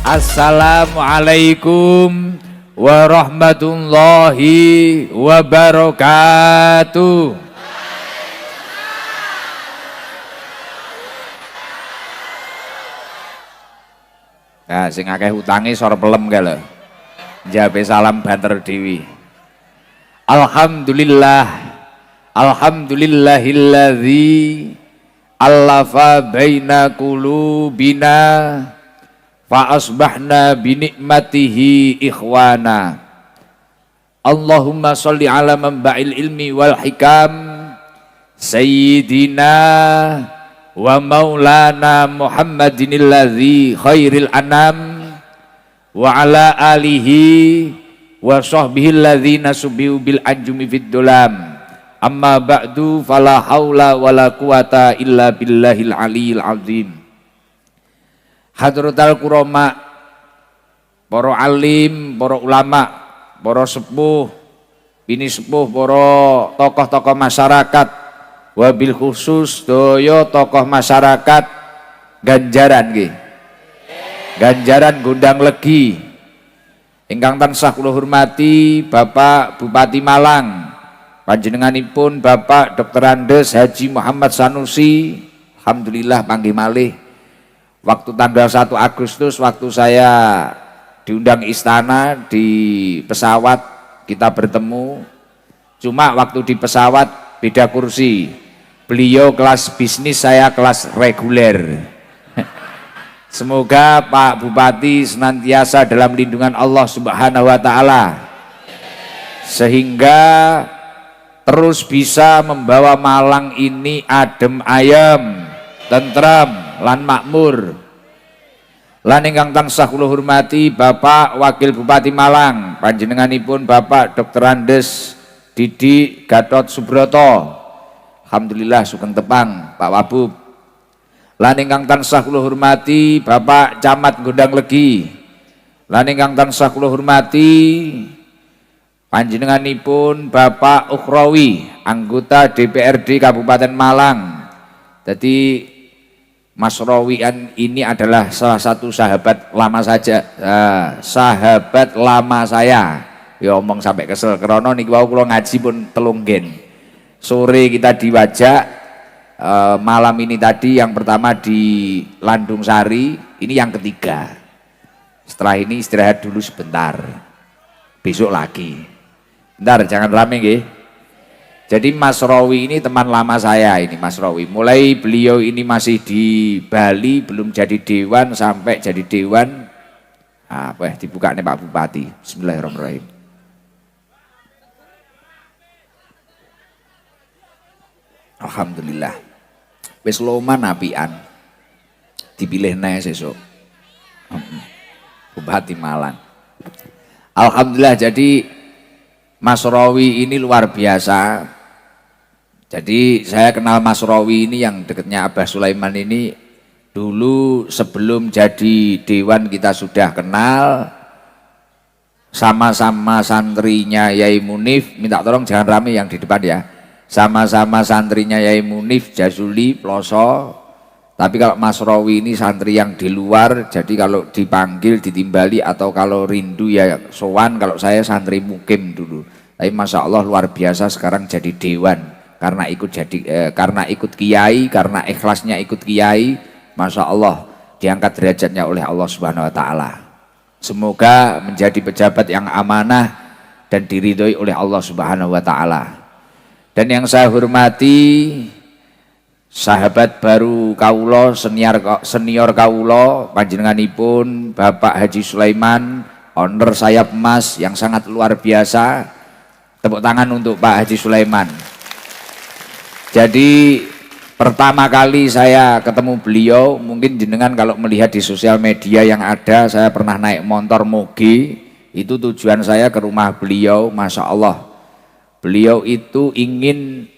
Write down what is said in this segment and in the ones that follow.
Assalamualaikum warahmatullahi wabarakatuh. Nah, sing akeh utange sor pelem kae lho. Njabe salam banter dewi. Alhamdulillah. Alhamdulillahilladzi allafa baina qulubina fa asbahna bi nikmatihi ikhwana. Allahumma sholli ala manba'il ilmi wal hikam sayyidina wa maulana Muhammadinil ladzi khairil anam wa ala alihi wa sahbihi alladzina subihu bil anjumi fid dulam. Amma ba'du fala haula wala quwata illa billahil aliyil azim. Hadratal kurama, para alim, para ulama, para sepuh, bini sepuh, para tokoh-tokoh masyarakat, wabil khusus doyo tokoh masyarakat Ganjaran nggih. Ganjaran Gondang Legi. Ingkang tansah kula hormati Bapak Bupati Malang. Panjenenganipun Bapak Dr. Andes Haji Muhammad Sanusi. Alhamdulillah panggih malih. Waktu tanggal 1 Agustus waktu saya diundang istana di pesawat kita bertemu. Cuma waktu di pesawat beda kursi. Beliau kelas bisnis, saya kelas reguler. Semoga Pak Bupati senantiasa dalam lindungan Allah Subhanahu wa taala. Sehingga terus bisa membawa Malang ini adem ayem, tentram lan makmur. Lan ingkang tansah kula hormati Bapak Wakil Bupati Malang, panjenenganipun Bapak Dr. Andes Didi Gatot Subroto. Alhamdulillah sugeng tepang Pak Wabub. Lan ingkang tansah kula hormati Bapak Camat Gondang Legi. Lan ingkang tansah kula hormati panjenenganipun Bapak Ukhrawi, anggota DPRD Kabupaten Malang. Jadi Mas Rawian ini adalah salah satu sahabat lama saja, sahabat lama saya. Ya omong sampai kesel krono niki wau kula ngaji pun telung gen. Sore kita diwajak, malam ini tadi yang pertama di Landung Sari, ini yang ketiga. Setelah ini istirahat dulu sebentar. Besok lagi. Bentar, jangan rame nggih. Jadi Mas Rawi ini teman lama saya ini Mas Rawi. Mulai beliau ini masih di Bali, belum jadi dewan sampai jadi dewan. Apa dibuka nih Pak Bupati. Bismillahirrahmanirrahim. Alhamdulillah. Wis loman apian. Dipilih nae sesuk. Bupati Malang. Alhamdulillah, jadi Mas Rawi ini luar biasa. Jadi saya kenal Mas Rawi ini yang dekatnya Abah Sulaiman ini dulu sebelum jadi dewan kita sudah kenal. Sama-sama santrinya Yai Munif, minta tolong jangan rame yang di depan ya. Sama-sama santrinya Yai Munif, Jazuli, Ploso. Tapi kalau Mas Rawi ini santri yang di luar, jadi kalau dipanggil, ditimbali atau kalau rindu ya sowan. Kalau saya santri mukim dulu, tapi Masya Allah luar biasa sekarang jadi dewan karena ikut kiai, karena ikhlasnya ikut kiai. Masya Allah diangkat derajatnya oleh Allah Subhanahu Wa Taala. Semoga menjadi pejabat yang amanah dan diridhoi oleh Allah Subhanahu Wa Taala. Dan yang saya hormati sahabat baru kaulo, senior kaulo, panjenenganipun Bapak Haji Sulaiman, owner sayap emas yang sangat luar biasa. Tepuk tangan untuk Pak Haji Sulaiman. Jadi pertama kali saya ketemu beliau, mungkin jenengan kalau melihat di sosial media yang ada, saya pernah naik motor moge, itu tujuan saya ke rumah beliau. Masya Allah, beliau itu ingin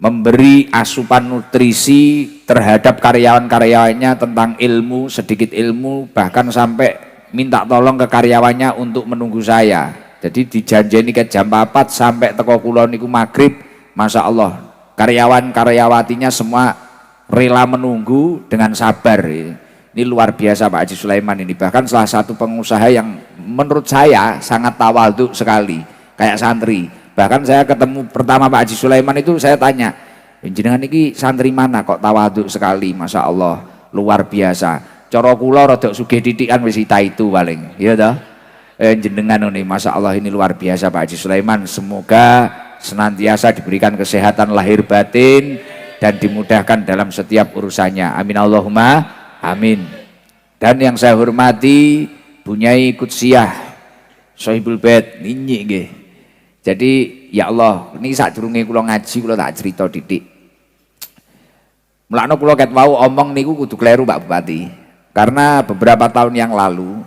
memberi asupan nutrisi terhadap karyawan-karyawannya tentang ilmu, sedikit ilmu, bahkan sampai minta tolong ke karyawannya untuk menunggu saya. Jadi dijanjeni ke jam 4 sampai teko kula niku maghrib. Masya Allah, karyawan-karyawatinya semua rela menunggu dengan sabar. Ini luar biasa Pak Haji Sulaiman ini, bahkan salah satu pengusaha yang menurut saya sangat tawadhu sekali, kayak santri. Bahkan saya ketemu pertama Pak Haji Sulaiman itu saya tanya, jenengan ini santri mana kok tawadhu sekali, Masya Allah, luar biasa. Cara kula rada sugih titikan wis itu paling, ya toh. Jenengan ini Masya Allah ini luar biasa Pak Haji Sulaiman. Semoga senantiasa diberikan kesehatan lahir batin dan dimudahkan dalam setiap urusannya. Amin Allahumma amin. Dan yang saya hormati Bunyai Kudsiyah Sohibul Bait ninyi nggih. Jadi ya Allah, ini sadurunge kula ngaji kula tak cerita titik. Mulane kula ket wau omong niku kudu kleru Pak Bupati. Karena beberapa tahun yang lalu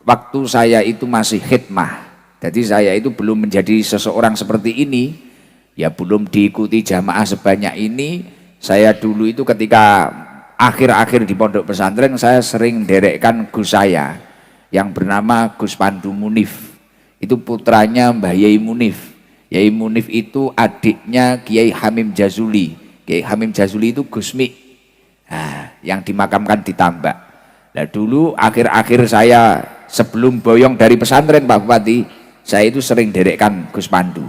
waktu saya itu masih khidmah. Jadi saya itu belum menjadi seseorang seperti ini. Ya belum diikuti jamaah sebanyak ini. Saya dulu itu ketika akhir-akhir di pondok pesantren saya sering derekkan Gus saya yang bernama Gus Pandu Munif. Itu putranya Mbah Yai Munif. Yai Munif itu adiknya Kiai Hamim Jazuli. Kiai Hamim Jazuli itu Gusmi, nah, yang dimakamkan di Tambak. Nah dulu akhir-akhir saya sebelum boyong dari pesantren Pak Bupati, saya itu sering derekkan Gus Pandu.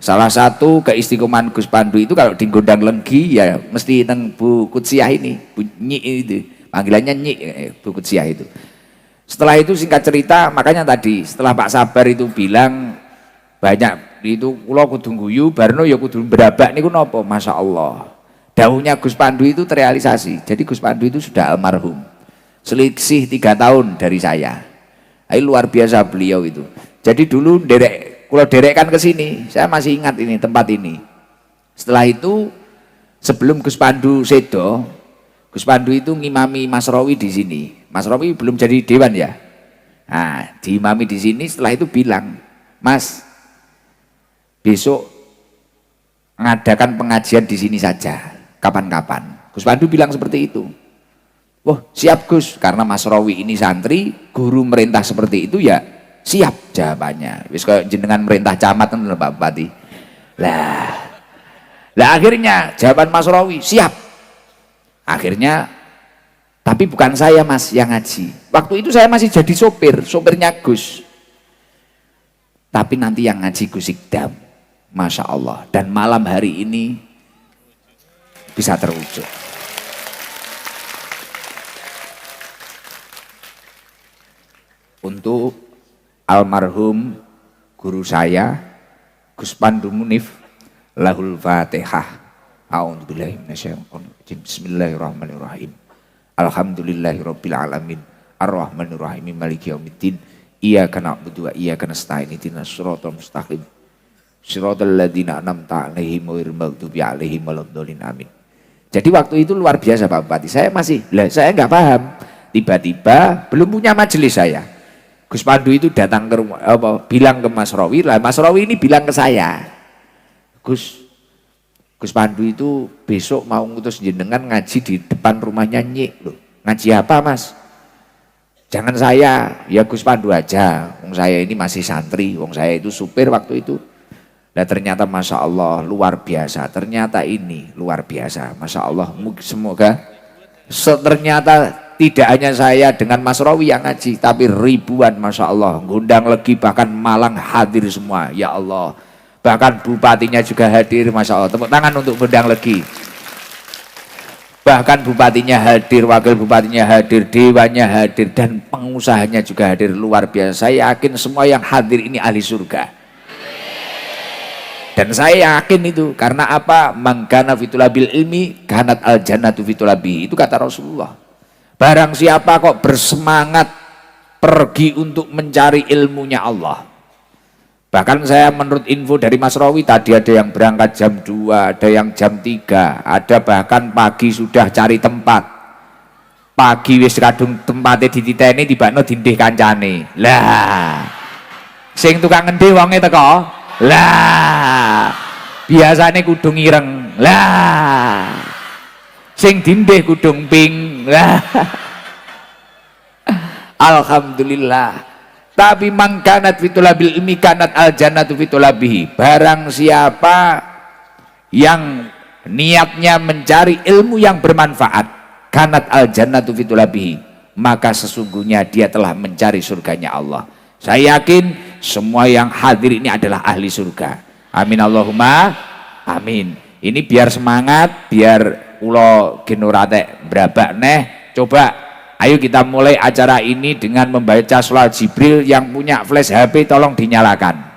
Salah satu keistiqomahan Gus Pandu itu kalau di Gondang Lenggi ya mesti teng Bu Kudsiyah ini, Bu Nyi itu, panggilannya Nyi, Bu Kudsiyah itu. Setelah itu singkat cerita, makanya tadi setelah Pak Sabar itu bilang banyak itu kula kudu guyu barno ya kudu berabak niku napa, Masya Allah. Dawuhnya Gus Pandu itu terrealisasi. Jadi Gus Pandu itu sudah almarhum. Selisih 3 tahun dari saya. Ini luar biasa beliau itu. Jadi dulu kula derekkan ke sini, saya masih ingat ini tempat ini. Setelah itu sebelum Gus Pandu sedo, Gus Pandu itu ngimami Mas Rawi di sini. Mas Rawi belum jadi dewan ya. Nah, diimami di sini, setelah itu bilang, Mas, besok mengadakan pengajian di sini saja, kapan-kapan. Gus Pandu bilang seperti itu. Wah, siap Gus, karena Mas Rawi ini santri, guru merintah seperti itu ya, siap jawabannya. Wis kayak jenengan merintah camat kan Pak Bupati. Lah akhirnya jawaban Mas Rawi, siap. Akhirnya tapi bukan saya Mas yang ngaji. Waktu itu saya masih jadi sopirnya Gus. Tapi nanti yang ngaji Gus Ikdam. Masya Allah. Dan malam hari ini bisa terwujud. Untuk almarhum guru saya Gus Pandu Munif, lahul Fatihah. A'udzubillahi minasyaitonir rajim. Bismillahirrahmanirrahim. Alhamdulillahirabbil alamin. Arrahmanirrahim. Maliki yaumiddin. Iyyaka na'budu wa iyyaka nasta'in. Ihdinas shiratal mustaqim. Shiratal ladzina an'amta 'alaihim ghairil maghdubi 'alaihim waladdallin. Amin. Jadi waktu itu luar biasa Pak Bupati. Saya saya nggak paham. Tiba-tiba belum punya majelis saya. Gus Pandu itu datang ke rumah, bilang ke Mas Rawi, lah Mas Rawi ini bilang ke saya, Gus Pandu itu besok mau ngutus jenengan ngaji di depan rumahnya Nyik loh. Ngaji apa Mas? Jangan saya, ya Gus Pandu aja. Wong saya ini masih santri, wong saya itu supir waktu itu. Nah ternyata Masya Allah luar biasa. Ternyata ini luar biasa. Masya Allah, semoga ternyata tidak hanya saya dengan Mas Rawi yang ngaji, tapi ribuan Masya Allah. Gondang Legi bahkan Malang hadir semua, ya Allah. Bahkan bupatinya juga hadir, Masya Allah. Tepuk tangan untuk Gondang Legi. Bahkan bupatinya hadir, wakil bupatinya hadir, dewannya hadir, dan pengusahanya juga hadir. Luar biasa. Saya yakin semua yang hadir ini ahli surga. Dan saya yakin itu, karena apa? Mangkana fitulabil ilmi, kanat al jannatu fitulabi. Itu kata Rasulullah. Barang siapa kok bersemangat pergi untuk mencari ilmunya Allah. Bahkan saya menurut info dari Mas Rawi tadi ada yang berangkat jam 2, ada yang jam 3, ada bahkan pagi sudah cari tempat. Pagi wis kadung tempatnya dititeni tibakno dindih kancane. Lah. Sing tukang ngendi wonge teko? Lah. Biasane kudu ireng. Lah. Sing dindih kudung ping. Lah. Alhamdulillah. Tapi mangkanat fitulabil ilmi kanat al jannatu fitulabihi. Barang siapa yang niatnya mencari ilmu yang bermanfaat, kanat al jannatu fitulabihi, maka sesungguhnya dia telah mencari surganya Allah. Saya yakin semua yang hadir ini adalah ahli surga. Amin Allahumma amin. Ini biar semangat, biar ulo genurate berabak neh. Coba ayo kita mulai acara ini dengan membaca surah Jibril. Yang punya flash HP tolong dinyalakan.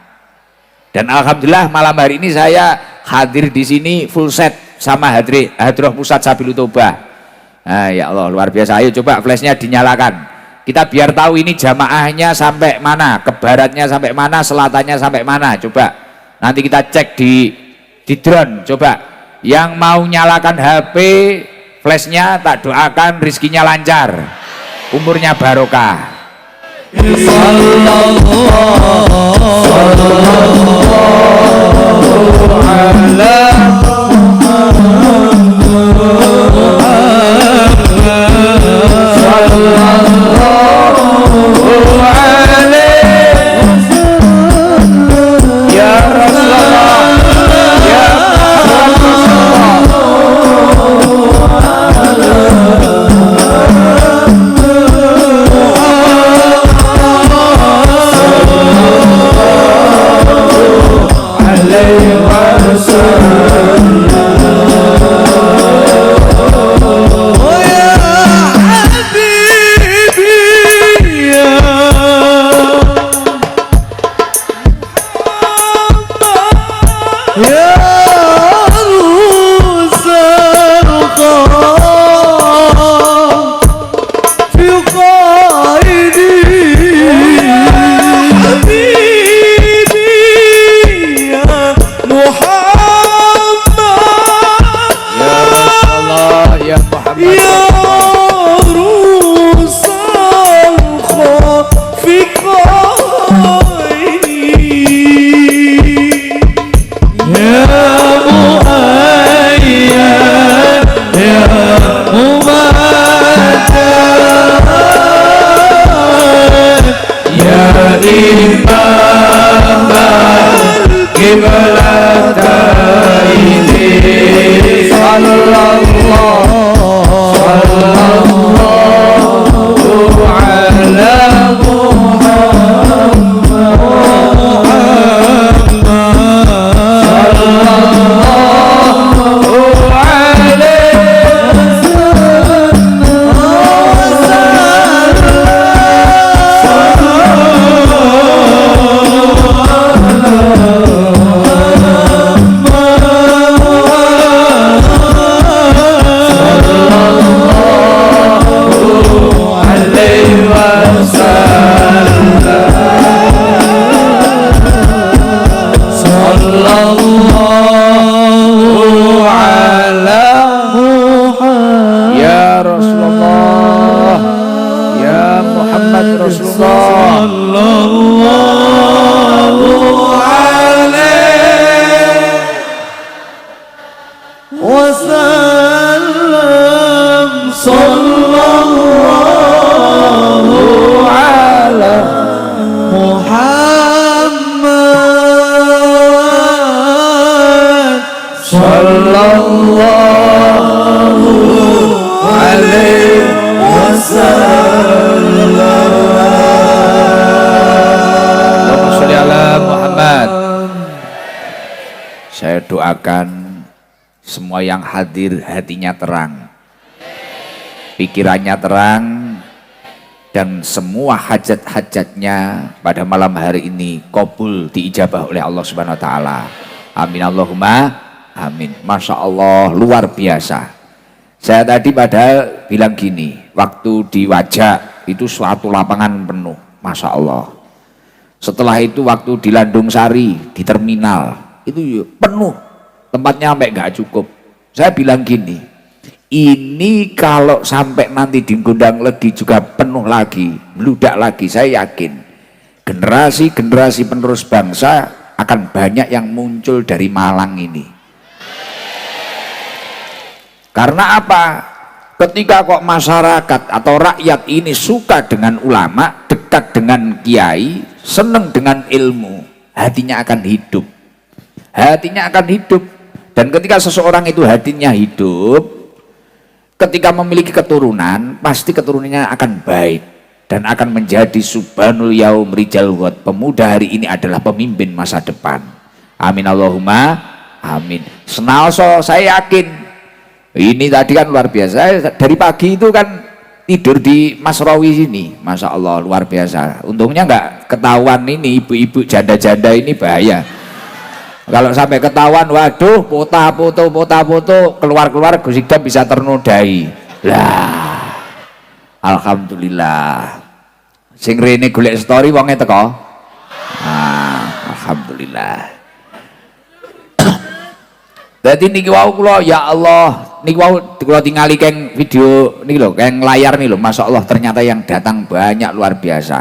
Dan alhamdulillah malam hari ini saya hadir di sini full set sama Hadroh Pusat Sabilul Tobah. Nah, ya Allah luar biasa. Ayo coba flashnya dinyalakan. Kita biar tahu ini jamaahnya sampai mana, ke baratnya sampai mana, selatannya sampai mana. Coba nanti kita cek di drone. Coba yang mau nyalakan HP flashnya tak doakan rizkinya lancar, umurnya barokah. Saya doakan semua yang hadir hatinya terang, pikirannya terang, dan semua hajat-hajatnya pada malam hari ini kabul diijabah oleh Allah Subhanahu wa taala. Amin Allahumma amin. Masya Allah luar biasa. Saya tadi padahal bilang gini, waktu di Wajak itu suatu lapangan penuh, Masya Allah. Setelah itu waktu di Landung Sari, di terminal, itu penuh, tempatnya sampai nggak cukup. Saya bilang gini, ini kalau sampai nanti di Gondang Legi juga penuh lagi, meludak lagi, saya yakin generasi-generasi penerus bangsa akan banyak yang muncul dari Malang ini. Karena apa? Ketika kok masyarakat atau rakyat ini suka dengan ulama, dekat dengan kiai, senang dengan ilmu, hatinya akan hidup. Hatinya akan hidup. Dan ketika seseorang itu hatinya hidup, ketika memiliki keturunan pasti keturunannya akan baik dan akan menjadi subhanul yaum rijal ghad, pemuda hari ini adalah pemimpin masa depan. Amin Allahumma amin. Senalso saya yakin ini tadi kan luar biasa, dari pagi itu kan tidur di Masrawi sini, masya Allah luar biasa. Untungnya nggak ketahuan ini ibu-ibu janda-janda ini bahaya. Kalau sampai ketahuan, waduh, foto keluar Gus Idam bisa ternodai. Lah, alhamdulillah. Sing rene golek story wonge teko. Alhamdulillah. Dadi niki wau kula ya Allah, niki wau kula tingali keng video niki lho, keng layar nih lho, masya Allah ternyata yang datang banyak luar biasa.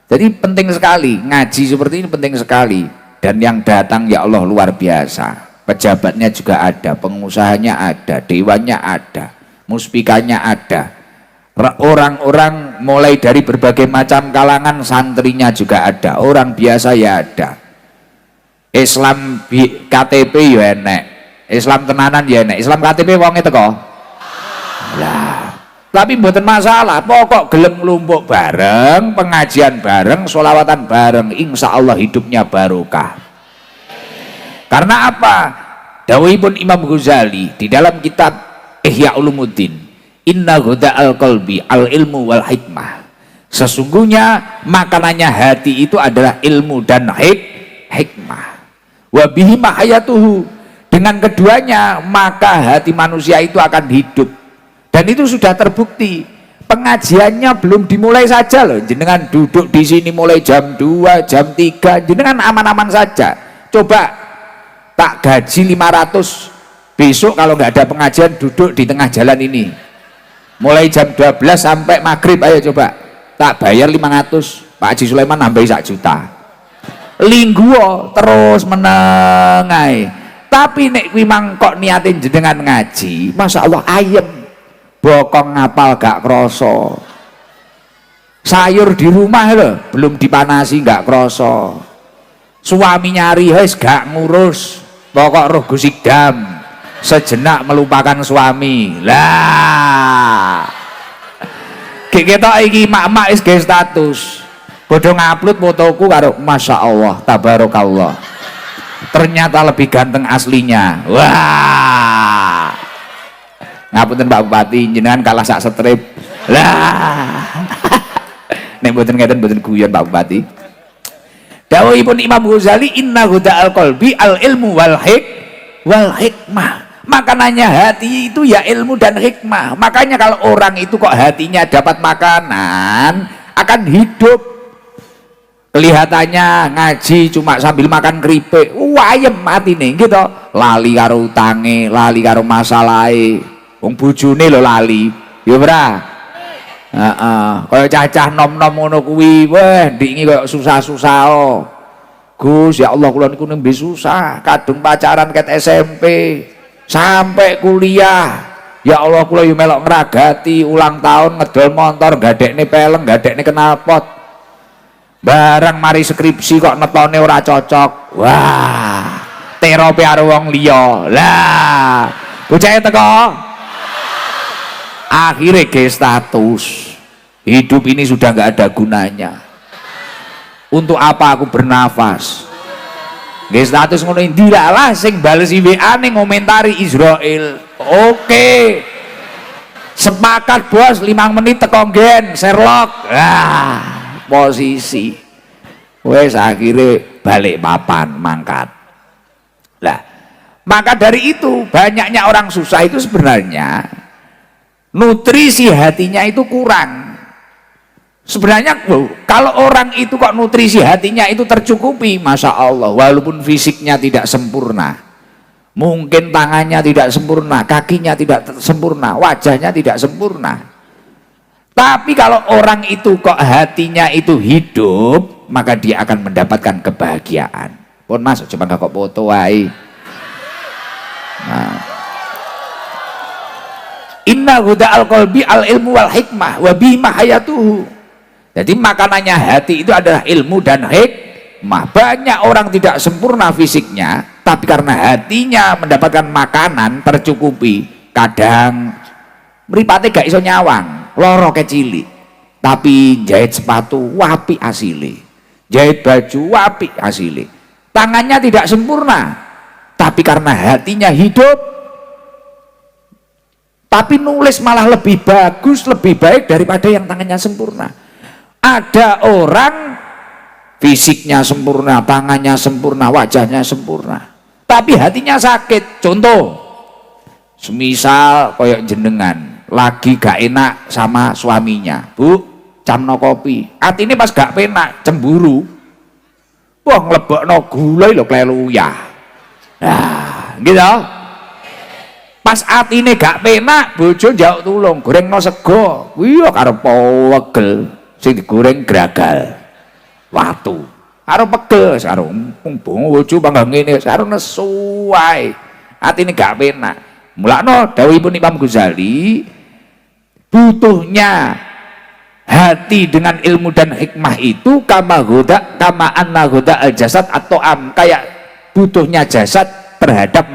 Jadi penting sekali ngaji seperti ini, penting sekali. Dan yang datang ya Allah luar biasa, pejabatnya juga ada, pengusahanya ada, dewannya ada, muspikanya ada, orang-orang mulai dari berbagai macam kalangan, santrinya juga ada, orang biasa ya ada. Islam KTP ya enek, Islam tenanan ya enek, Islam KTP wong itu kok lah. Tapi mboten masalah, pokok gelem nglumpuk bareng, pengajian bareng, sholawatan bareng, insya Allah hidupnya barokah. Karena apa? Dawuhipun Imam Ghazali di dalam kitab Ihya Ulumuddin, inna huda al-qalbi al-ilmu wal hikmah. Sesungguhnya makanannya hati itu adalah ilmu dan hikmah. Wa bihi mahayatuhu, dengan keduanya maka hati manusia itu akan hidup. Dan itu sudah terbukti. Pengajiannya belum dimulai saja loh, jenengan duduk di sini mulai jam 2, jam 3, jenengan aman-aman saja. Coba tak gaji 500 besok kalau nggak ada pengajian duduk di tengah jalan ini. Mulai jam 12 sampai maghrib, ayo coba. Tak bayar 500, Pak Haji Sulaiman nambahi 1 juta. Lingguo terus menengai. Tapi nek kuwi mangkok niatin jenengan ngaji, masya Allah ayem. Bokong ngapal gak kroso, sayur di rumah loh belum dipanasi gak kroso, suami nyari wis gak ngurus, pokok roh Gus Idam sejenak melupakan suami. Lah kita iki mak-mak is gawe status bodoh ngupload fotoku karo masya Allah tabarakallah, ternyata lebih ganteng aslinya. Wah, ngapunten Pak Bupati, jenengan kalah sak strip. Lah nek mboten ngeten mboten guyon Pak Bupati. Dawuhipun Imam Ghazali, inna huda al-qalbi al-ilmu wal hikmah. Makanannya hati itu ya ilmu dan hikmah. Makanya kalau orang itu kok hatinya dapat makanan akan hidup. Kelihatannya ngaji cuma sambil makan keripik, wayem matine gitu. Lali karo utange, lali karo masalahe. Wong bojone lho lali, ya ora? Heeh, kaya cacah nom-nom ngono kuwi, weh ndiki kaya susah-susah. Gus, ya Allah kula niku nembe susah, kadung pacaran ket SMP sampai kuliah. Ya Allah kula yo melok ngragati ulang tahun ngedol motor, gadekne peleng, gadekne knalpot. Barang mari skripsi kok netone ora cocok. Wah, terope karo wong liya. Lah, bocah teko akhirnya ke status hidup ini sudah nggak ada gunanya. Untuk apa aku bernafas? Ke status ngono ndilalah sing bales WA ning ngomentari Israel. Oke, sepakat bos, 5 menit teko gen Sherlock. Posisi wes akhirnya balik papan mangkat. Lah maka dari itu banyaknya orang susah itu sebenarnya nutrisi hatinya itu kurang. Sebenarnya kalau orang itu kok nutrisi hatinya itu tercukupi, masya Allah, walaupun fisiknya tidak sempurna, mungkin tangannya tidak sempurna, kakinya tidak sempurna, wajahnya tidak sempurna, tapi kalau orang itu kok hatinya itu hidup, maka dia akan mendapatkan kebahagiaan. Pun masuk coba nggak kok foto wae. Nah, inna huda al-qalbi al-ilmu wal hikmah wa bihi mahayatuhu. Jadi makanannya hati itu adalah ilmu dan hikmah. Banyak orang tidak sempurna fisiknya, tapi karena hatinya mendapatkan makanan tercukupi. Kadang mripate gak iso nyawang, loro kecilik. Tapi jahit sepatu wapi asile. Jahit baju wapi asile. Tangannya tidak sempurna, tapi karena hatinya hidup. Tapi nulis malah lebih bagus, lebih baik daripada yang tangannya sempurna. Ada orang fisiknya sempurna, tangannya sempurna, wajahnya sempurna, tapi hatinya sakit. Contoh, semisal koyok jenengan lagi gak enak sama suaminya, Bu, camno kopi, atine pas gak penak, cemburu, wah nglebokno gula lho kleluyah. Nah, gitu. Pas atine gak penak, bojo njauk tulung, gorengno sego, kuwi karo wegel sing digoreng gragal. Watu. Karo pegel, karo bojo bangga ngene, karo nesu wae. Atine gak penak. Mulakno dawuhipun Imam Ghazali, butuhnya hati dengan ilmu dan hikmah itu kama anna ghoda al jasad atau kayak butuhnya jasad terhadap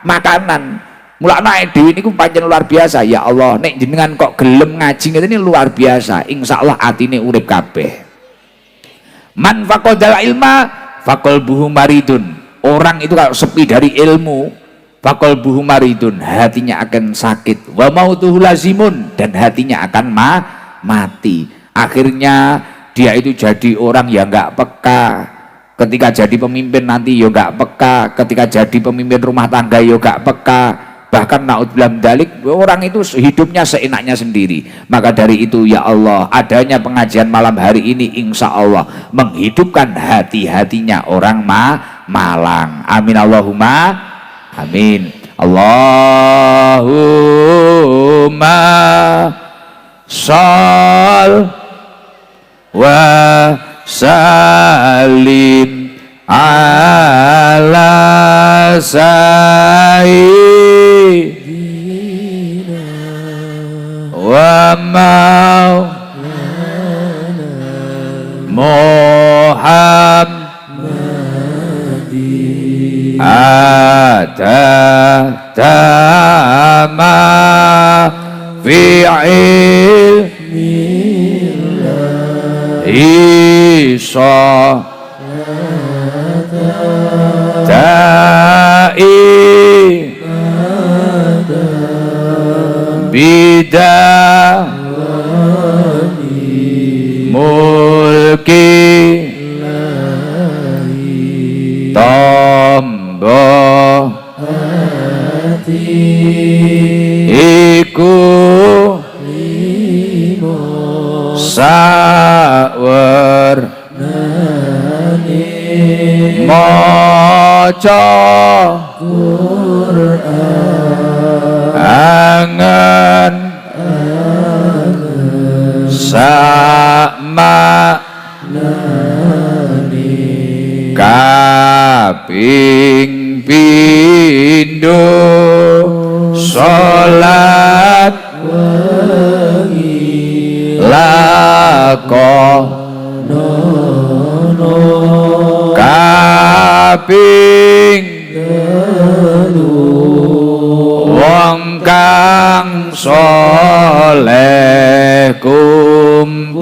makanan. Mulakno dhewe niku pancen luar biasa. Ya Allah, nek jenengan kok gelem ngaji ngene luar biasa. Insyaallah atine urip kabeh. Man faqadal ilma faqalbuhu maridun. Orang itu kalau sepi dari ilmu, faqalbuhu maridun, hatinya akan sakit. Wa mautuhu lazimun, dan hatinya akan mati. Akhirnya dia itu jadi orang yang enggak peka. Ketika jadi pemimpin nanti ya enggak peka, ketika jadi pemimpin rumah tangga ya enggak peka. Bahkan naudzubillah dalik, orang itu hidupnya seenaknya sendiri. Maka dari itu ya Allah, adanya pengajian malam hari ini insya Allah menghidupkan hati-hatinya orang Malang. Amin Allahumma amin. Allahumma shol wa salim ala sayyidina wa maulana Muhammadin atama fi'il isa ta'i bida mulki tombo iku sawer maca Qur'an angen sama kaping pindho salat lakonono kaping wong kang saleh kumpulono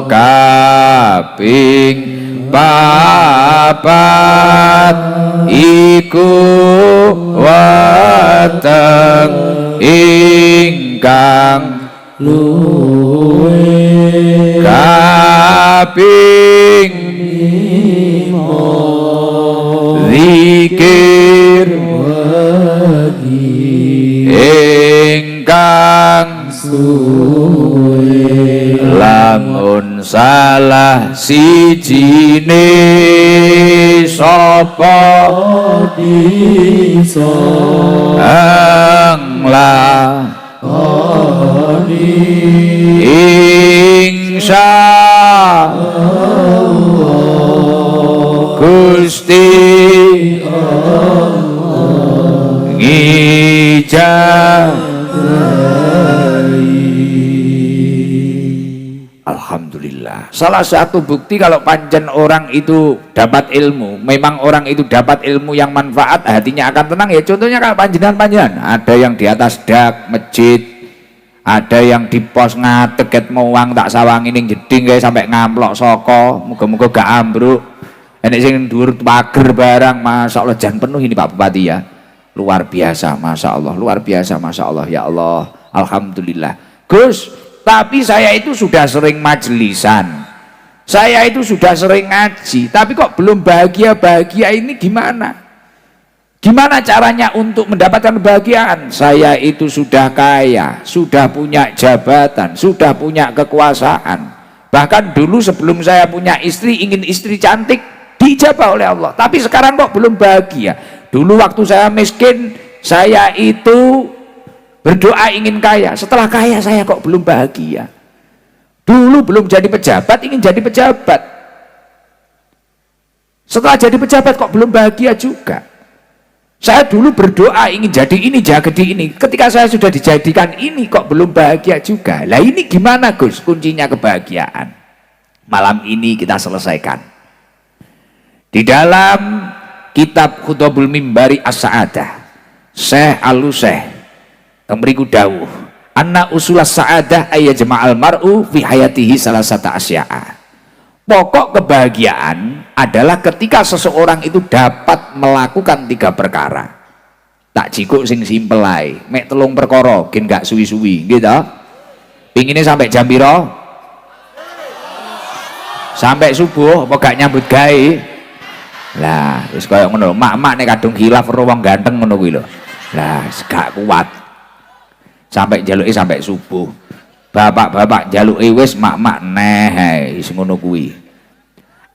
kaping papat iku wateng ingkang luwih kaping zikir ingkang suwe lamun salah sijine sapa bisa anglah insya Gusti ngijabahi. Alhamdulillah. Salah satu bukti kalau pancen orang itu dapat ilmu, memang orang itu dapat ilmu yang manfaat, hatinya akan tenang ya. Contohnya kalau panjenengan, ada yang di atas dak masjid, ada yang di pos ngadeket mau uang tak sawangi ning jeding kayak sampai ngamplok soko, muga-muga gak ambruk. Enek sing dhuwur pager barang, masya Allah jan penuh ini Pak Bupati ya. Luar biasa, masya Allah, luar biasa, masya Allah, ya Allah, alhamdulillah. Gus, tapi saya itu sudah sering majlisan, saya itu sudah sering ngaji, tapi kok belum bahagia-bahagia, ini gimana? Gimana caranya untuk mendapatkan kebahagiaan? Saya itu sudah kaya, sudah punya jabatan, sudah punya kekuasaan. Bahkan dulu sebelum saya punya istri, ingin istri cantik, dijabah oleh Allah. Tapi sekarang kok belum bahagia? Dulu waktu saya miskin, saya itu berdoa ingin kaya, setelah kaya saya kok belum bahagia. Dulu belum jadi pejabat, ingin jadi pejabat, setelah jadi pejabat kok belum bahagia juga. Saya dulu berdoa ingin jadi ini, jadi ini, ketika saya sudah dijadikan ini kok belum bahagia juga. Lah ini gimana Gus kuncinya kebahagiaan? Malam ini kita selesaikan di dalam kitab Khutbul Mimbari As-Sa'adah, Syekh Al-Syekh Kemriku dawuh, anna usulas sa'adah ayya jama'al mar'u fi hayatihi salasata asya'a. Pokok kebahagiaan adalah ketika seseorang itu dapat melakukan 3 perkara. Tak jikuk sing simpel ae, mek 3 perkara gen gak suwi-suwi, gitu. Pinginnya sampai jam piro? Sampai subuh apa gak nyambut gawe? Lah, wis koyo ngono, mak-mak nek kadung khilaf karo wong ganteng ngono kuwi lho. Lah, gak kuat. Sampai jaluki sampai subuh, bapak-bapak jaluki wis, mak-mak neh wis ngono kuwi.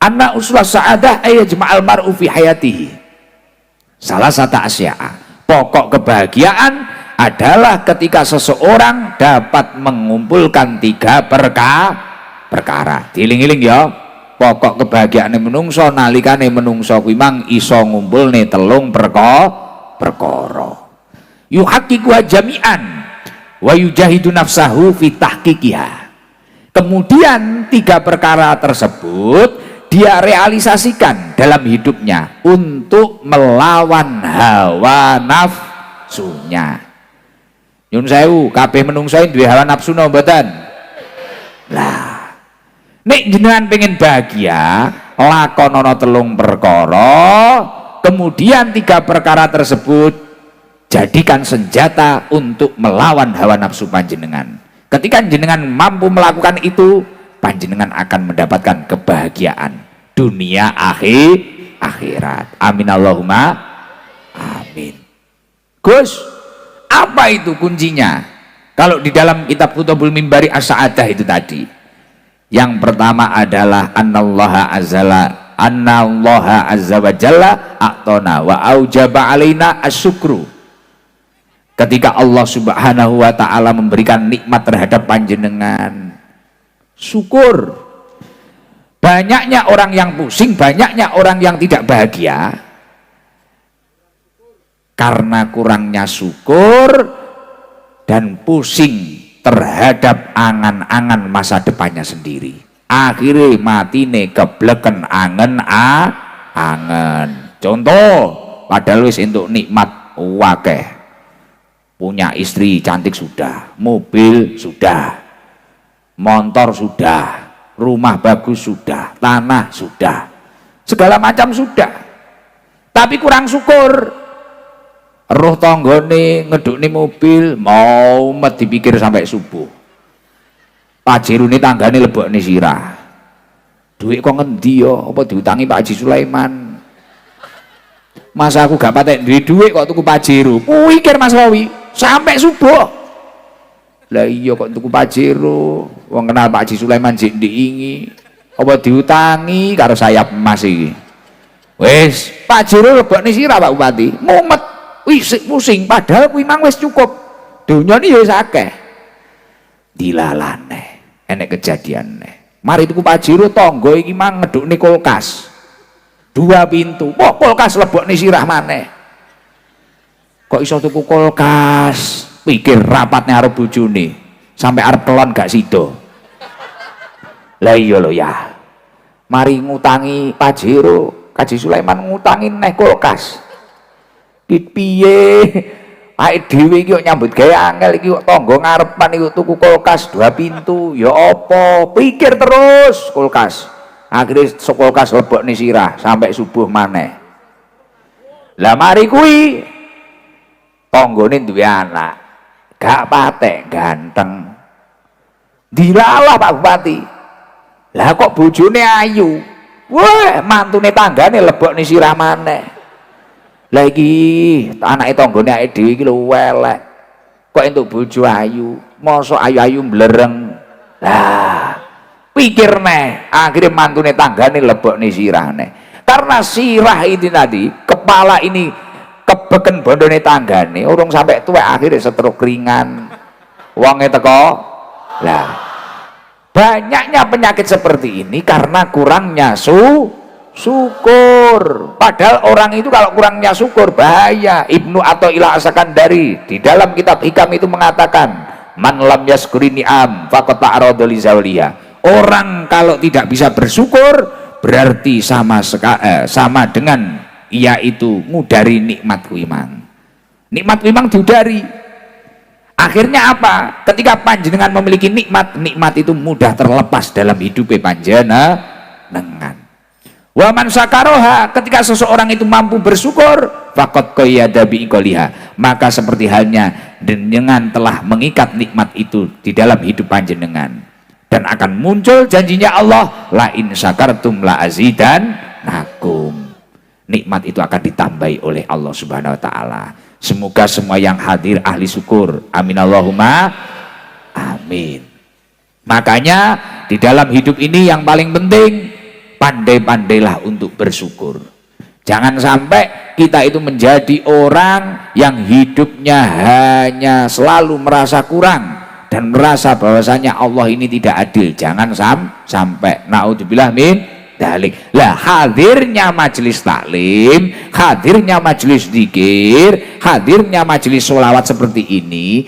Anna usulah sa'adah ayya jama'al mar'u fi hayatihi salah satu asya'a. Pokok kebahagiaan adalah ketika seseorang dapat mengumpulkan 3 perkara. Diling-iling ya, pokok kebahagiaan menungso nalikane menungso kuwi mang iso ngumpulne 3 perkara. Yuhaqqiqu jami'an wa yujahidu nafsahu fi tahqiqiha. Kemudian 3 perkara tersebut dia realisasikan dalam hidupnya untuk melawan hawa nafsunya. Nyun sewu, kabeh menungso duwe hawa nafsu napa mboten? Lah, nek jenengan pengen bahagia, lakonono 3 perkara, kemudian 3 perkara tersebut jadikan senjata untuk melawan hawa nafsu panjenengan. Ketika jenengan mampu melakukan itu, panjenengan akan mendapatkan kebahagiaan dunia akhirat. Amin Allahumma amin. Gus, apa itu kuncinya? Kalau di dalam kitab Khutbul Mimbari As-Sa'adah itu tadi, yang pertama adalah annallaha azza wa jalla a'tona wa aujaba alaina asyukru. Ketika Allah Subhanahu wa ta'ala memberikan nikmat terhadap panjenengan, syukur. Banyaknya orang yang pusing, banyaknya orang yang tidak bahagia karena kurangnya syukur dan pusing terhadap angan-angan masa depannya sendiri. Akhirnya matine kebleken angen. Contoh, padahal wis entuk nikmat wakeh. Punya istri cantik sudah, mobil sudah, motor sudah, rumah bagus sudah, tanah sudah, segala macam sudah, tapi kurang syukur. Roh tonggone ngedukne mobil mau dipikir sampai subuh, pajirune tanggane lebokne sirah, duit kok ngendi yo, apa diutangi Pak Haji Sulaiman? Masa aku gak patek duit kok tuku pajero, pikir Mas Wawi sampai subuh. Lah iya kok tuku pajero, wong kenal Pak Haji Sulaiman jek diingi, apa diutangi karo sayap emas iki. Wis pajero lebokne sirah Pak Bupati, mumet, wis pusing, padahal kuwi mang wis cukup. Donyane ya wis akeh. Dilalane, enek kejadiane. Mari tuku pajero tangga iki mang ngedukne kulkas. 2 pintu, kok kulkas lebokne sirah maneh. Kok iso tuku kulkas? Pikir rapatnya arep bojone sampai arep kelon gak sido. Lah iya lho ya. Mari ngutangi Pajero, Kaji Sulaiman ngutangi neh kulkas. Piye? Ae dhewe iki kok nyambut gawe angel iki kok tangga ngarepan iku tuku kulkas 2 pintu. Ya apa? Pikir terus kulkas. Akhirnya kulkas lebokne sirah sampai subuh maneh. Lah mari kuwi tanggane duwe anak. Gak patek ganteng. Dilalah Pak Bupati. Lah kok bojone ayu. Wah, mantune tanggane lebokne sirah maneh. Lah iki anake tanggane awake dhewe iki lho elek. Kok entuk bojo ayu, mosok ayu-ayu blereng. Lah, pikir neh, akhirnya mantune tanggane lebokne sirahne. Karena sirah ini tadi, kepala ini kebeken bondone tanggane, urung sampai tuwek akhirnya stroke ringan. Wonge teko. Lah, banyaknya penyakit seperti ini karena kurangnya syukur. Padahal orang itu kalau kurangnya syukur bahaya. Ibnu Athaillah As-Sakandari di dalam kitab Hikam itu mengatakan, man lam yaskuri ni'am faqad ta'arada li zawliha. Orang kalau tidak bisa bersyukur berarti sama dengan ia itu ngudari nikmat kuimang. Nikmat kuimang diudari. Akhirnya apa? Ketika panjenengan memiliki nikmat, nikmat itu mudah terlepas dalam hidupnya panjenengan. Wa man sakaroha, ketika seseorang itu mampu bersyukur, faqad qayyada bi iqaliha, maka seperti halnya dengan telah mengikat nikmat itu di dalam hidup panjenengan, dan akan muncul janjinya Allah, la in syakartum la azidannakum. Nikmat itu akan ditambahi oleh Allah Subhanahu wa taala. Semoga semua yang hadir ahli syukur. Amin Allahumma amin. Makanya di dalam hidup ini yang paling penting, pandai-pandailah untuk bersyukur. Jangan sampai kita itu menjadi orang yang hidupnya hanya selalu merasa kurang dan merasa bahwasanya Allah ini tidak adil. Jangan sampai. Naudzubillah min dalik. Lah, hadirnya majelis taklim, hadirnya majelis zikir, hadirnya majelis sholawat seperti ini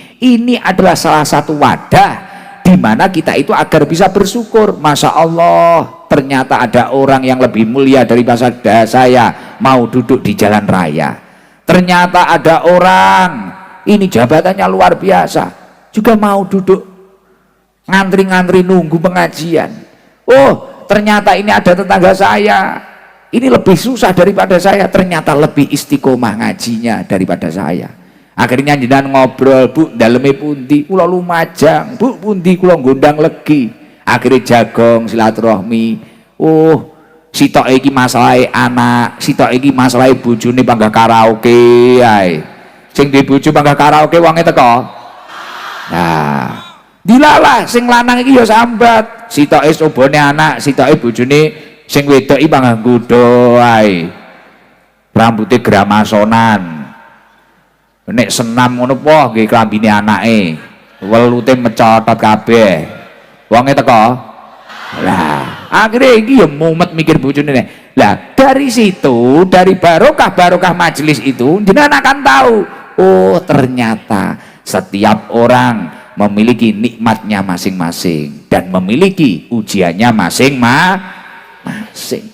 adalah salah satu wadah di mana kita itu agar bisa bersyukur. Masya Allah, ternyata ada orang yang lebih mulia daripada saya mau duduk di jalan raya. Ternyata ada orang ini jabatannya luar biasa juga mau duduk ngantri-ngantri nunggu pengajian. Oh, ternyata ini ada tetangga saya ini lebih susah daripada saya, ternyata lebih istiqomah ngajinya daripada saya. Akhirnya jenengan ngobrol, Bu, daleme pundi? Kula Lumajang. Bu, pundi kula ngundang legi. Akhirnya jagong silaturahmi. Oh, sitok iki masalahe anak, sitok iki masalahe bojone panggah karaoke ae. Sing duwe bojo panggah karaoke wonge teko. Nah, dilalah sing lanang iki ya sambat. Sitoke sobone anak, sitoke bojone sing wedok iki panggah nggodho ae. Rambute gramasonan. Nek senam ngono po nggih klambine anake. Welute mecotot kabeh. Wonge teko. Lah, akhirnya iki ya mumet mikir bojone nek. Lah, dari situ, dari barokah majelis itu jenengan akan tahu, oh ternyata setiap orang memiliki nikmatnya masing-masing dan memiliki ujiannya masing-masing.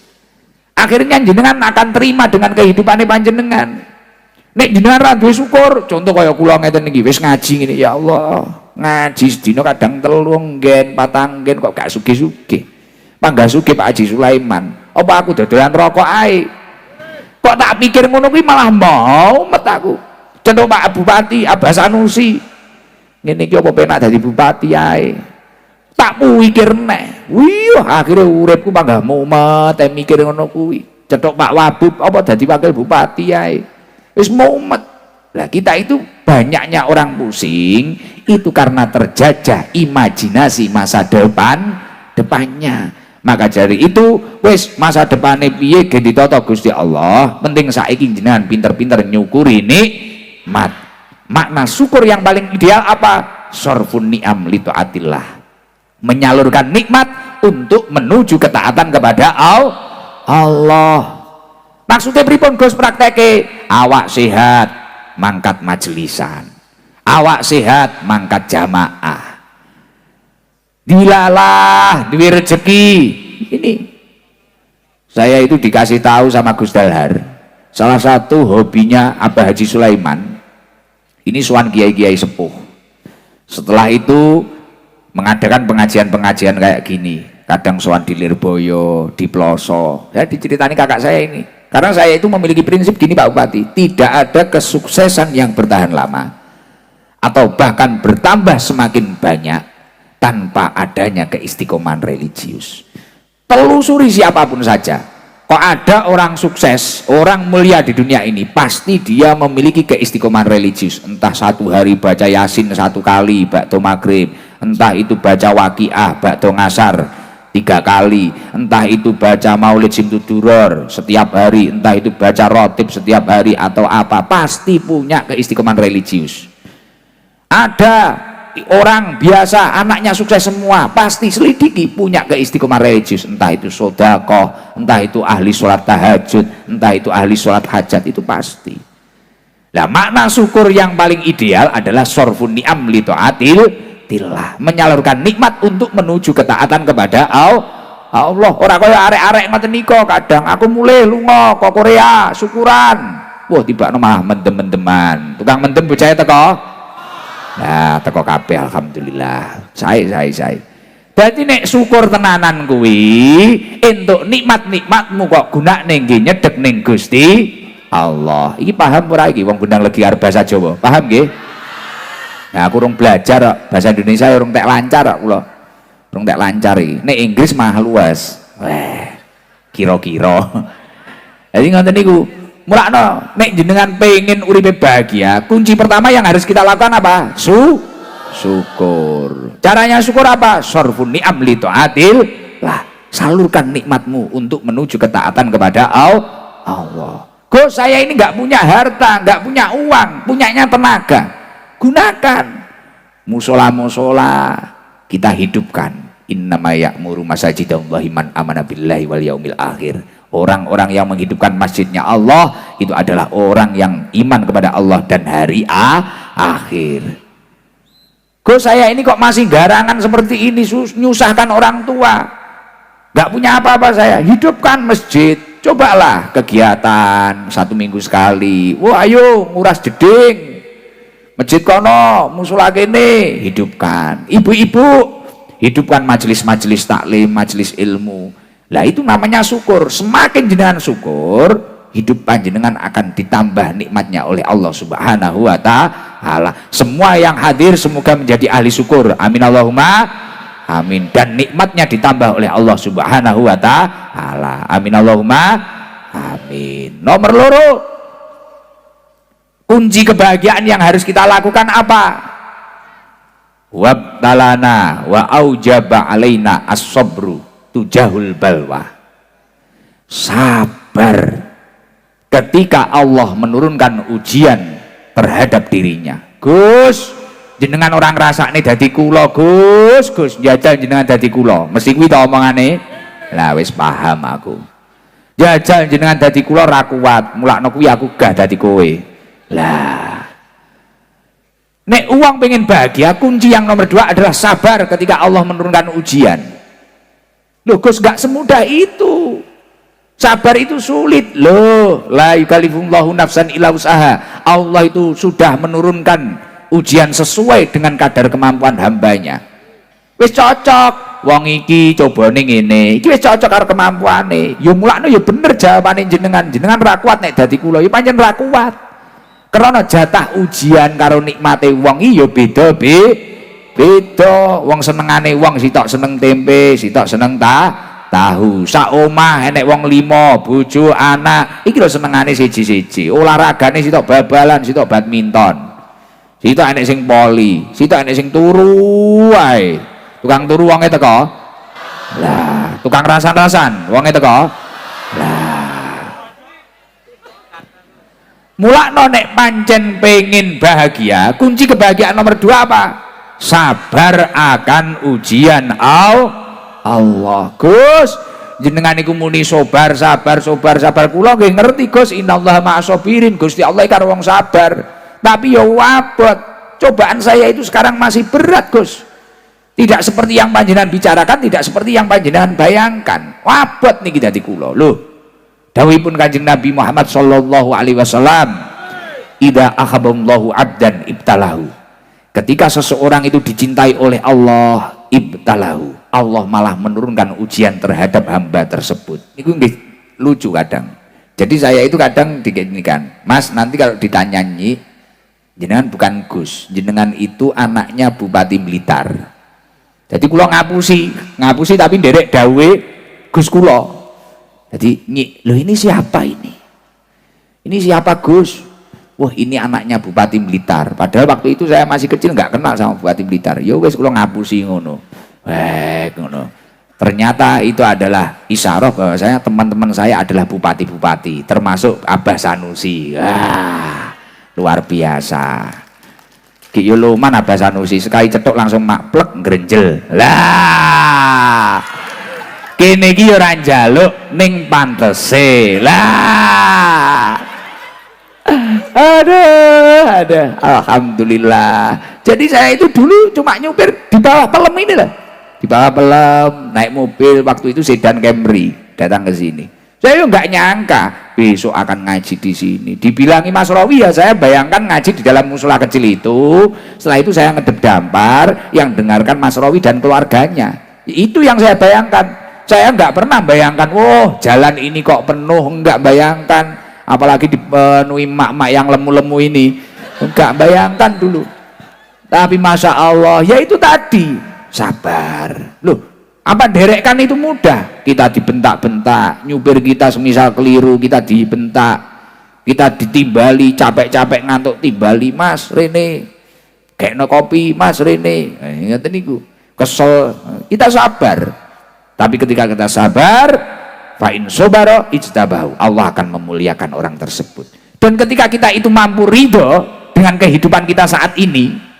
Akhirnya jenengan akan terima dengan kehidupannya panjenengan. Nek jenengan ra duwe syukur, contoh kaya kula ngeten iki wis ngaji ngene, ya Allah, ngaji sedina kadang 3 nggen, 4 nggen kok gak sugih-sugih. Panggah sugih Pak Haji Sulaiman. Apa aku dodolan rokok ae? Kok tak pikir ngono kuwi malah mau met aku. Contoh Pak Bupati Abbas Sanusi. Ngene iki apa penak dadi bupati ae. Tak pikir neh. Wih, akhirnya uripku panggah mumet mikir ngono kuwi. Cetok Pak Wabub apa dadi wakil bupati ae. Wis mumet. Lah kita itu banyaknya orang pusing itu karena terjajah imajinasi masa depannya. Maka dari itu wis masa depannya piye ge ditata Gusti Allah, penting saiki jenengan pinter-pinter nyukuri nikmat. Makna syukur yang paling ideal apa? Sorfun ni'am li taatillah, menyalurkan nikmat untuk menuju ketaatan kepada Allah. Maksudnya pripun Gus prakteke? Awak sehat mangkat majelisan, awak sehat mangkat jamaah. dilalah, duwe rezeki. Ini saya itu dikasih tahu sama Gus Dalhar, salah satu hobinya Abah Haji Sulaiman ini sowan kiai-kiai sepuh. Setelah itu mengadakan pengajian-pengajian kayak gini, kadang sowan di Lirboyo, di Ploso. Ya diceritani kakak saya ini, karena saya itu memiliki prinsip gini Pak Bupati, tidak ada kesuksesan yang bertahan lama atau bahkan bertambah semakin banyak tanpa adanya keistiqomahan religius. Telusuri siapapun saja, kok ada orang sukses, orang mulia di dunia ini, pasti dia memiliki keistiqomahan religius. Entah satu hari baca Yasin 1 kali bakdo maghrib, entah itu baca Waqiah bakdo ngasar 3 kali, entah itu baca Maulid Simtuduror setiap hari, entah itu baca rotib setiap hari atau apa, pasti punya keistiqomahan religius. Ada orang biasa anaknya sukses semua, pasti selidiki punya keistiqomahan religius, entah itu sodakoh, entah itu ahli sholat tahajud, entah itu ahli sholat hajat, itu pasti. Nah, makna syukur yang paling ideal adalah sorfun ni'am li ta'atillah, menyalurkan nikmat untuk menuju ketaatan kepada Allah. Orang kaya arek-arek ngoten nika, kadang aku mulai lunga ke Korea syukuran, wah tiba malah mendem-mendeman, tukang mendem percaya teko. Nah, teko kabeh alhamdulillah. Saya. Berarti nek syukur tenanan kuwi entuk nikmat-nikmatmu kok gunakne nggih nyedhek ning Gusti Allah. Iki paham ora iki wong Gunung Legi arep bahasa Jawa? Paham nggih? Nah, aku urung belajar bahasa Indonesia urung tek lancar kula. Urung tek lancar iki. Nek Inggris mah luas. Weh, kira-kira. Jadi ngoten niku. Mulakno nek jenengan pengen uripe bahagia, kunci pertama yang harus kita lakukan apa? Syukur. Caranya syukur apa? Sorfun ni'am li ta'atillah, salurkan nikmatmu untuk menuju ketaatan kepada Allah. Gus, saya ini nggak punya harta, nggak punya uang, punyanya tenaga, gunakan musola kita hidupkan. Innama ya'muru masajidallahi man amana billahi wal yaumil akhir. Orang-orang yang menghidupkan masjidnya Allah itu adalah orang yang iman kepada Allah dan hari akhir. Gus, saya ini kok masih garangan seperti ini, nyusahkan orang tua, nggak punya apa-apa saya. Hidupkan masjid, cobalah kegiatan 1 minggu sekali. Wah, ayo nguras jeding, masjid kono, musola kene, hidupkan. Ibu-ibu, hidupkan majelis-majelis taklim, majelis ilmu. Lah itu namanya syukur. Semakin jenengan syukur, hidup panjenengan akan ditambah nikmatnya oleh Allah Subhanahu wa ta'ala. Semua yang hadir semoga menjadi ahli syukur. Amin Allahumma amin. Dan nikmatnya ditambah oleh Allah Subhanahu wa ta'ala. Amin Allahumma amin. Nomor loro, kunci kebahagiaan yang harus kita lakukan apa? Wabtalana wa aujaba alaina as-sabru tujahul balwa. Sabar ketika Allah menurunkan ujian terhadap dirinya. Gus, jenengan orang rasane dadi kula, Gus, jajal jenengan dadi kula. Mesti kuwi ta omongane. Lah wis paham aku. Jajal jenengan dadi kula ra kuat, mulakno kuwi aku gah dadi kowe. Lah nek uang pengen bahagia, kunci yang nomor 2 adalah sabar ketika Allah menurunkan ujian. Loh Gus, gak semudah itu. Sabar itu sulit loh. La yukallifullahu nafsan illa wus'aha. Allah itu sudah menurunkan ujian sesuai dengan kadar kemampuan hambanya. Wis cocok wong iki cobane ngene, iki wis cocok karo kemampuane. Ya mulakno ya bener jawabane jenengan ra kuat nek dadi kula ya pancen ra kuat. Karena jatah ujian karo nikmate wong iki ya beda beda. Wong senengane wong sitok seneng tempe, sitok seneng tahu. Sak omah enek wong 5, bojo, anak. Iki lho senengane siji-siji. Olahragane sitok bal-balan, sitok badminton. Sitok enek sing poli, sitok enek sing turu wae. Tukang turu wonge teko. Lah, tukang rasan-rasan wonge teko. Lah. Mulakno nek pancen pengen bahagia, kunci kebahagiaan nomor 2 apa? Sabar akan ujian Allah. Gus, jenengan iku muni sabar kula nggih ngerti Gus, innallaha ma'asobirin. Gusti Allah karo wong sabar. Tapi ya wabot, cobaan saya itu sekarang masih berat Gus. Tidak seperti yang panjenengan bicarakan, tidak seperti yang panjenengan bayangkan. Wabot nih kita di kulo. Loh, dawuhipun Kanjeng Nabi Muhammad sallallahu alaihi wasallam, "Idza ahabballahu 'abdan ibtalahu." Ketika seseorang itu dicintai oleh Allah, ibtalahu, Allah malah menurunkan ujian terhadap hamba tersebut. Itu lucu kadang. Jadi saya itu kadang diginikan, Mas, nanti kalau ditanyanyi, jenengan bukan Gus, jenengan itu anaknya Bupati Blitar. Jadi kulo ngapusi tapi nderek dawe Gus kulo. Jadi loh ini siapa ini? Ini siapa Gus? Wah ini anaknya Bupati Blitar. Padahal waktu itu saya masih kecil nggak kenal sama Bupati Blitar. Ya wes kulo ngapusi ngono. Ngono. Ternyata itu adalah isyarah bahwasanya teman-teman saya adalah bupati-bupati, termasuk Abah Sanusi. Wah, luar biasa. Ki yo luman Abah Sanusi, sekali cetok langsung makplek ngrenjel. Lah. Kene iki ora njaluk ning pantese. Lah. Ada. Alhamdulillah. Jadi saya itu dulu cuma nyupir di bawah pelem ini lah. Di bawah pelem, naik mobil, waktu itu sedan Camry, datang ke sini. Saya nggak nyangka besok akan ngaji di sini. Dibilangi Mas Rawi ya, saya bayangkan ngaji di dalam musola kecil itu. Setelah itu saya ngedep dampar, yang dengarkan Mas Rawi dan keluarganya. Itu yang saya bayangkan. Saya nggak pernah bayangkan, wah jalan ini kok penuh, nggak bayangkan. Apalagi dipenuhi mak-mak yang lemu-lemu ini, nggak bayangkan dulu. Tapi Masya Allah, ya itu tadi. Sabar. Loh, apa derekkan itu mudah? Kita dibentak-bentak, nyupir kita semisal keliru kita dibentak, kita ditimbali, capek-capek ngantuk timbali, Mas Rene kekno kopi, Mas Rene ngeten niku, kesel, kita sabar. Tapi ketika kita sabar, fa in sobaro ijtabahu, Allah akan memuliakan orang tersebut. Dan ketika kita itu mampu ridho dengan kehidupan kita saat ini,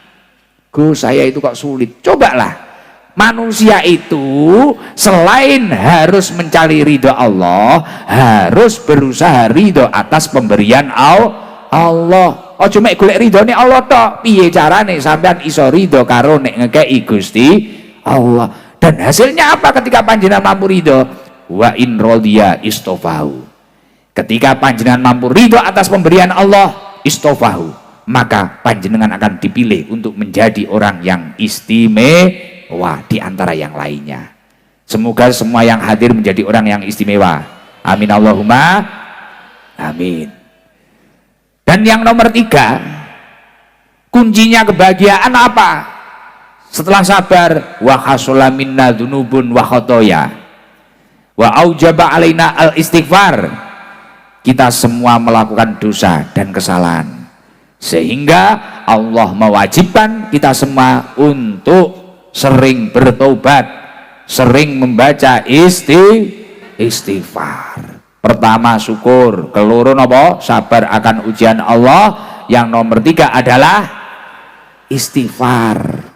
Gus, saya itu kok sulit. Cobalah, manusia itu selain harus mencari ridho Allah, harus berusaha ridho atas pemberian Allah. Oh cuma golek ridhone Allah tok. Piye carane sampean iso ridho karo nek ngekeki Gusti Allah? Dan hasilnya apa ketika panjenengan mampu ridho? Wa in rodiya istofahu. Ketika panjenengan mampu ridho atas pemberian Allah, istofahu, maka panjenengan akan dipilih untuk menjadi orang yang istimewa di antara yang lainnya. Semoga semua yang hadir menjadi orang yang istimewa. Amin Allahumma amin. Dan yang nomor 3, kuncinya kebahagiaan apa? Setelah sabar, wa hasula minna dzunubun wa khotoya wa aujaba alaina al istighfar. Kita semua melakukan dosa dan kesalahan, sehingga Allah mewajibkan kita semua untuk sering bertobat, sering membaca istighfar. Pertama syukur, keloro napa? Sabar akan ujian Allah. Yang nomor 3 adalah istighfar.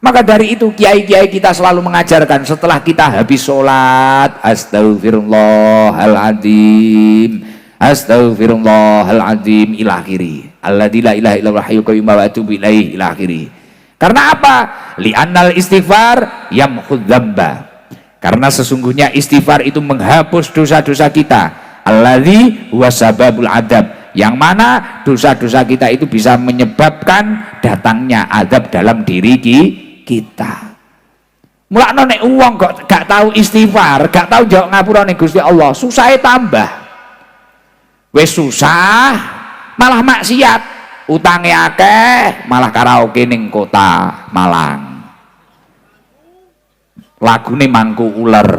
Maka dari itu kiai-kiai kita selalu mengajarkan setelah kita habis sholat, astagfirullahaladzim, astagfirullahaladzim ila akhiri, alladzi la ilaha illallah hayyul qayyum wa atubu ilaihi ila akhiri. Karena apa? Li'annal istighfar yamhud dzamba. Karena sesungguhnya istighfar itu menghapus dosa-dosa kita. Alladzi huwa sababul adab. Yang mana dosa-dosa kita itu bisa menyebabkan datangnya adab dalam diri kita. Mulakno nek wong kok gak tahu istighfar, gak tahu jawab ngapurane Gusti Allah, susahnya tambah. Wis susah malah maksiat, utange akeh malah karaoke ning kota Malang, lagune mangku uler,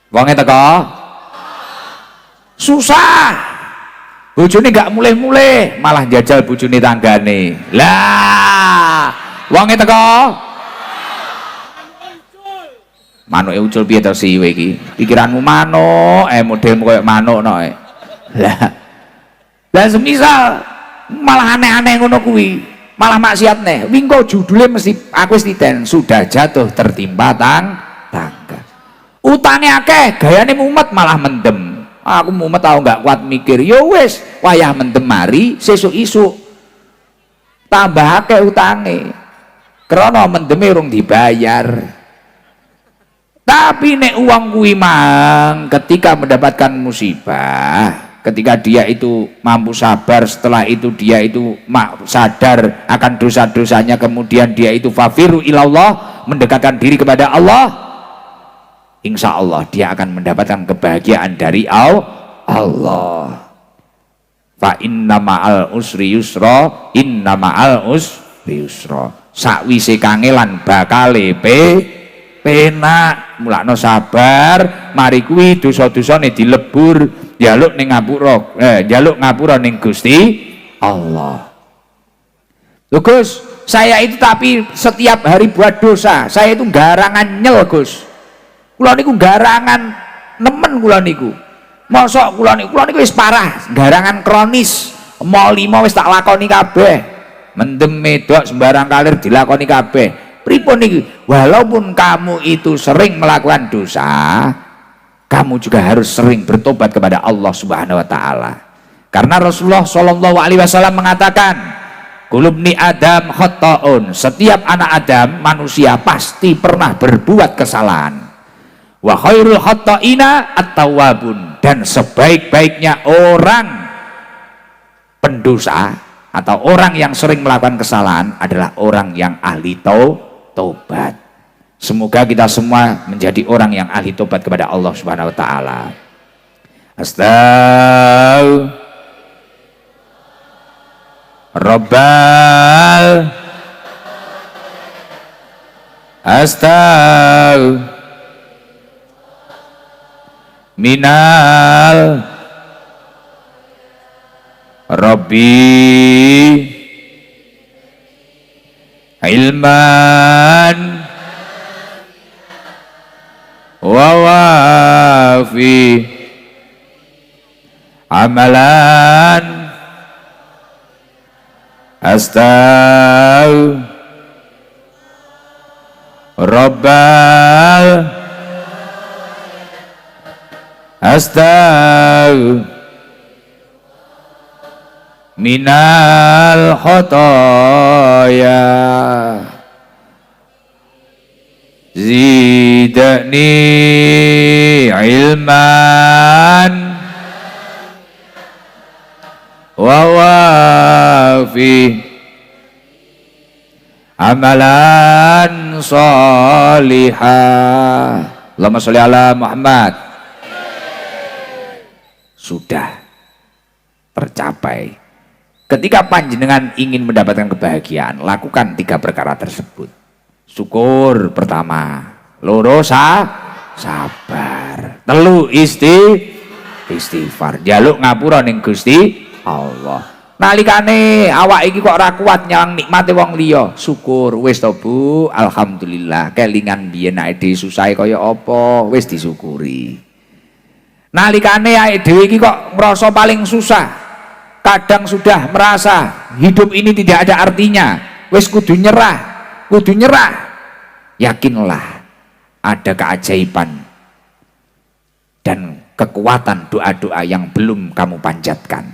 wonge teko susah, bojone gak mulih-mulih malah jajal bojone tanggane. Lah wonge teko manuke ucul piye to siwe iki, pikiranmu manuk modelmu koyo manuk no. Lah semisal malah aneh-aneh ngono kuwi, malah maksiat neh. Wingko judule mesti aku wis titen, sudah jatuh tertimpa tangga. Utange akeh, gayane mumet malah mendem. Aku mumet tau nggak kuat mikir. Ya wis, wayah mendem mari sesuk isuk tambah akeh utange. krana mendeme urung dibayar. Tapi nek uang kuwi mang ketika mendapatkan musibah, ketika dia itu mampu sabar, setelah itu dia itu sadar akan dosa-dosanya, kemudian dia itu fafiru ilallah, mendekatkan diri kepada Allah, insya Allah dia akan mendapatkan kebahagiaan dari Allah. Fa inna ma'al usri yusra, inna ma'al usri yusra. Sakwise kangelan bakale penak, mulakno sabar, mari kuwi dosa-dosane dilebur, njaluk ning ngapura, njaluk ngapura ning Gusti Allah. Lho Gus, saya itu tapi setiap hari buat dosa, saya itu garangan nyel Gus. Kula niku garangan nemen kula niku. Mosok kula niku wis parah, garangan kronis. Mau 5 wis tak lakoni kabeh. Mendem medok sembarang kalir dilakoni kabeh. Pripun niki? Walaupun kamu itu sering melakukan dosa, kamu juga harus sering bertobat kepada Allah Subhanahu wa taala. Karena Rasulullah Shallallahu alaihi wasallam mengatakan, "Kulubni Adam khata'un." Setiap anak Adam manusia pasti pernah berbuat kesalahan. Wa khairul khata'ina at-tawwabun, dan sebaik-baiknya orang pendosa atau orang yang sering melakukan kesalahan adalah orang yang ahli taubat. Semoga kita semua menjadi orang yang ahli taubat kepada Allah Subhanahu wa taala. Minal Rabbi ilman wa wafi amalan minal khotoya zidni ilman wa wafi amalan sholihah. Allahumma sholli ala Muhammad. Sudah tercapai. Ketika panjenengan ingin mendapatkan kebahagiaan, lakukan 3 perkara tersebut. Syukur pertama, loro sabar, telu istighfar, jaluk ngapura ning Gusti Allah. Nalikane awak iki kok ora kuat nyang nikmate wong liya, syukur wis to Bu, alhamdulillah, kelingan biyen nek dhewe susah kaya apa, wis disyukuri. Nalikane awake dhewe iki kok ngrasa paling susah, kadang sudah merasa hidup ini tidak ada artinya, wis kudu nyerah. Yakinlah ada keajaiban dan kekuatan doa-doa yang belum kamu panjatkan.